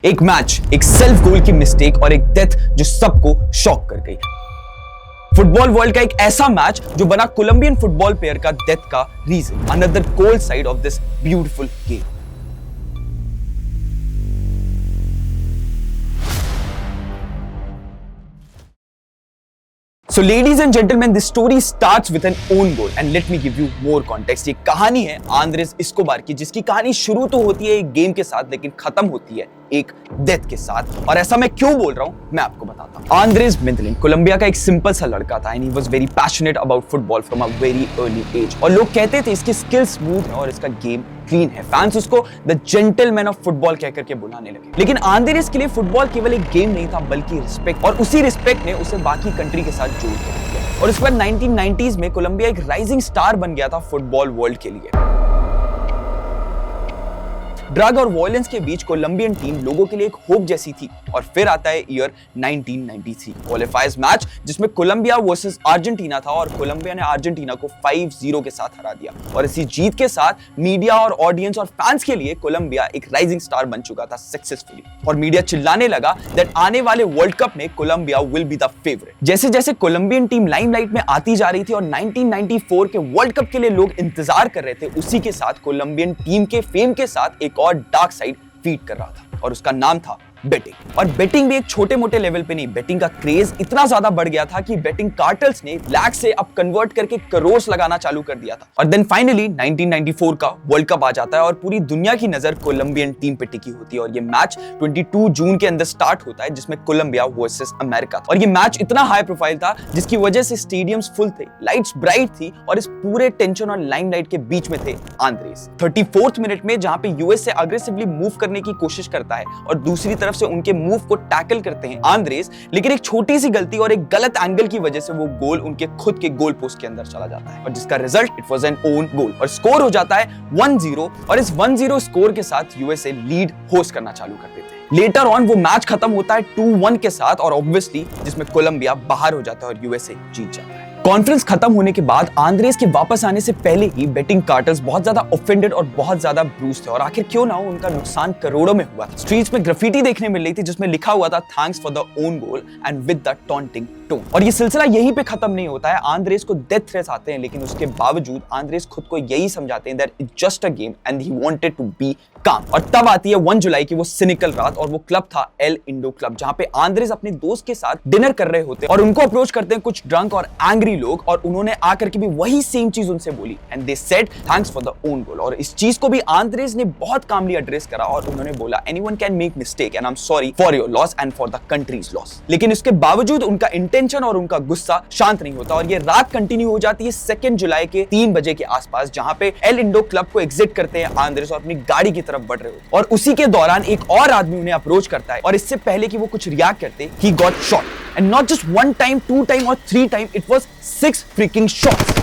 एक मैच, एक self goal की मिस्टेक और एक डेथ जो सबको शॉक कर गई। फुटबॉल वर्ल्ड का एक ऐसा मैच जो बना कोलंबियन फुटबॉल प्लेयर का डेथ का reason. Another cold side of this beautiful game. So ladies and gentlemen, this story starts with an own goal and let me give you more context. ये कहानी है Andres Escobar की, जिसकी कहानी शुरू तो होती है एक गेम के साथ लेकिन खत्म होती है एक डेथ के साथ। और ऐसा मैं क्यों बोल रहा हूं मैं आपको बताता हूं। आंद्रेस मेंडलिन कोलंबिया का एक सिंपल सा लड़का था and he was very passionate about football from a very early age. और लोग कहते थे इसकी स्किल स्मूथ है और इसका गेम क्लीन है। फैंस उसको द जेंटलमैन ऑफ फुटबॉल कहकर के बुलाने लगे। लेकिन आंद्रेस के लिए फुटबॉल केवल एक गेम नहीं था बल्कि रिस्पेक्ट, और उसी रिस्पेक्ट ने उसे बाकी कंट्री के साथ जोड़ के रख दिया। और इसके बाद 1990s में कोलंबिया एक राइजिंग स्टार बन गया था फुटबॉल वर्ल्ड के लिए। ड्रग और वायलेंस के बीच कोलंबियन टीम लोगों के लिए एक होप जैसी थी। और फिर आता है ईयर 1993 क्वालिफायर्स मैच, जिसमें कोलंबिया वर्सेस अर्जेंटीना था और कोलंबिया ने अर्जेंटीना को 5-0 के साथ हरा दिया। और इसी जीत के साथ मीडिया और ऑडियंस और फैंस के लिए कोलंबिया एक राइजिंग स्टार बन चुका था सक्सेसफुली। और मीडिया चिल्लाने लगा दैट आने वाले वर्ल्ड कप में Colombia will be the favourite. जैसे जैसे कोलंबियन टीम लाइमलाइट में आती जा रही थी और 1994 के वर्ल्ड कप के लिए लोग इंतजार कर रहे थे, उसी के साथ कोलंबियन टीम के फेम के साथ एक और डार्क साइड फीड कर रहा था और उसका नाम था बेटिंग। और बेटिंग भी एक छोटे मोटे लेवल पे नहीं, बेटिंग का क्रेज इतना ज्यादा बढ़ गया था कि बेटिंग कार्टल्स ने लाख से अब कन्वर्ट करके करोड़ लगाना चालू कर दिया था। और देन फाइनली 1994 का वर्ल्ड कप आ जाता है और पूरी दुनिया की नजर कोलंबियन टीम पे टिकी होती है। और ये मैच 22 जून के अंदर स्टार्ट होता है, जिसमें कोलंबिया वर्सेस अमेरिका था। और ये मैच इतना हाई प्रोफाइल था जिसकी वजह से स्टेडियम्स फुल थे, लाइट्स ब्राइट थी और इस पूरे टेंशन और लाइमलाइट के बीच में थे आंद्रेस। 34th मिनट में जहां पे यूएस से अग्रेसिवली मूव करने की कोशिश करता है और दूसरी तरफ से उनके मूव को टैकल करते हैं आंद्रेस, लेकिन एक छोटी सी गलती और एक गलत एंगल की वजह से वो गोल उनके खुद के गोल पोस्ट के अंदर चला जाता है और जिसका result it was N own goal. और स्कोर हो जाता है 1-0 और इस 1-0 स्कोर के साथ यूएसए लीड होस्ट करना चालू कर देते हैं। लेटर ऑन वो मैच खत्म होता है 2-1 के साथ और ऑब्वियसली जिसमें कोलंबिया बाहर हो जाता है और यूएसए जीत जाता है। कॉन्फ्रेंस खत्म होने के बाद आंद्रेस के वापस आने से पहले ही बेटिंग कार्टल्स बहुत ज्यादा ऑफेंडेड और बहुत ज्यादा ब्रूज थे। और आखिर क्यों ना हो, उनका नुकसान करोड़ों में हुआ था। स्ट्रीट्स में ग्राफिटी देखने मिल रही थी जिसमें लिखा हुआ था thanks for the own goal and with the taunting tone. और ये सिलसिला यहीं पे खत्म नहीं होता है। आंद्रेस को डेथ थ्रेट्स आते हैं, लेकिन उसके बावजूद आंद्रेस खुद को यही समझाते हैं that it's just a game and he wanted to be calm. और तब आती है 1 जुलाई की वो सिनिकल रात और वो क्लब था एल इंडो क्लब, जहां पे आंद्रेस अपने दोस्त के साथ डिनर कर रहे होते हैं और उनको अप्रोच करते हैं कुछ ड्रंक और एंग्री लोग और उन्होंने आकर के भी वही सेम चीज उनसे बोली and they said thanks for the own goal. और इस चीज को भी आंद्रेस ने बहुत कामली एड्रेस करा और उन्होंने बोला anyone can make mistake and I am sorry for your loss and for the countries loss. लेकिन इसके बावजूद उनका इंटेंशन और उनका गुस्सा शांत नहीं होता और ये रात कंटिन्यू हो जाती है 2 जुलाई के 3 बजे के आसपास, जहां पे एल इंडो क्लब को एग्जिट करते हैं आंद्रेस और अपनी गाड़ी की तरफ बढ़ रहे होते हैं। और उसी के दौरान एक और आदमी उन्हें अप्रोच करता है और इससे पहले कि वो कुछ रिएक्ट करते he got shot and not just 1 time 2 time और 3 time, it was 6 freaking shots.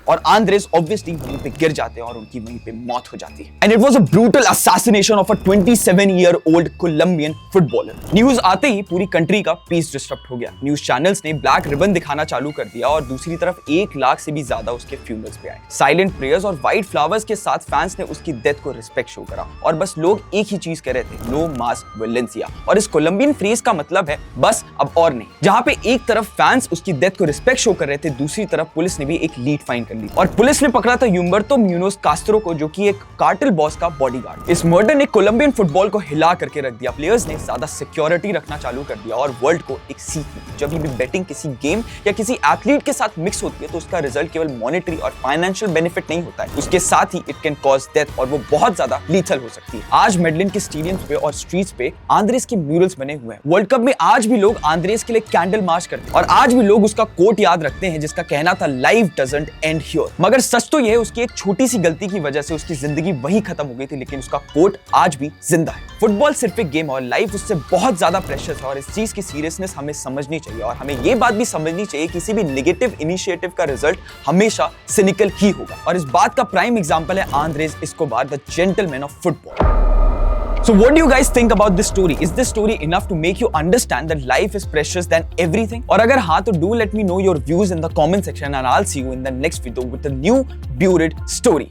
और आंद्रेस ऑब्वियसली वहीं पे गिर जाते हैं और उनकी वहीं पे मौत हो जाती है। And it was a brutal assassination of a 27-year-old Colombian footballer. News आते ही पूरी कंट्री का पीस डिस्टर्ब हो गया। न्यूज चैनल्स ने ब्लैक रिबन दिखाना चालू कर दिया और दूसरी तरफ 1 लाख से भी ज्यादा उसके फ्यूनरल्स पे आए। साइलेंट प्रेयर्स और व्हाइट फ्लावर्स के साथ फैंस ने उसकी डेथ को रिस्पेक्ट शो करा और बस लोग एक ही चीज कह रहे थे, नो मास वायलेंसिया। और इस कोलंबियन फ्रेज का मतलब है बस अब और नहीं। जहां पे एक तरफ फैंस उसकी डेथ को रिस्पेक्ट शो कर रहे थे, दूसरी तरफ पुलिस ने भी एक लीड फाइन कर ली और पुलिस ने पकड़ा था यूम्बर्तो म्यूनोज कास्त्रो को, जो कि एक कार्टेल बॉस का बॉडीगार्ड। इस मर्डर ने कोलंबियन फुटबॉल को हिला करके रख दिया। प्लेयर्स ने ज्यादा सिक्योरिटी रखना चालू कर दिया और वर्ल्ड को एक सीख मिली। जब भी बेटिंग किसी गेम या किसी एथलीट के साथ मिक्स होती है तो उसका रिजल्ट केवल मॉनेटरी और फाइनेंशियल बेनिफिट नहीं होता है, उसके साथ ही इट कैन कॉज डेथ और वो बहुत ज्यादा लीथल हो सकती है। आज मेडलिन के स्टेडियम्स पे और स्ट्रीट्स पे आंद्रेस के म्यूरल्स बने हुए हैं। वर्ल्ड कप में आज भी लोग आंद्रेस के लिए कैंडल मार्च करते हैं और आज भी लोग उसका कोट याद रखते हैं जिसका कहना था लाइफ डजंट एंड हियर। मगर सच तो यह है उसकी एक छोटी सी गलती की वजह से उसकी जिंदगी वही खत्म हो गई थी, लेकिन उसका कोट आज भी जिंदा है। फुटबॉल सिर्फ एक गेम और लाइफ उससे बहुत ज्यादा प्रेशियस है और इस चीज की सीरियसनेस हमें समझनी चाहिए और हमें यह बात भी समझनी चाहिए किसी भी नेगेटिव इनिशिएटिव का रिजल्ट हमेशा सिनिकल ही होगा। और इस बात का प्राइम एग्जांपल है Andres Escobar, the gentleman of football. So what do you guys think about this story? Is this story enough to make you understand that life is precious than everything? और अगर हाँ तो do let me know your views in the comment section and I'll see you in the next video with a new Burid story.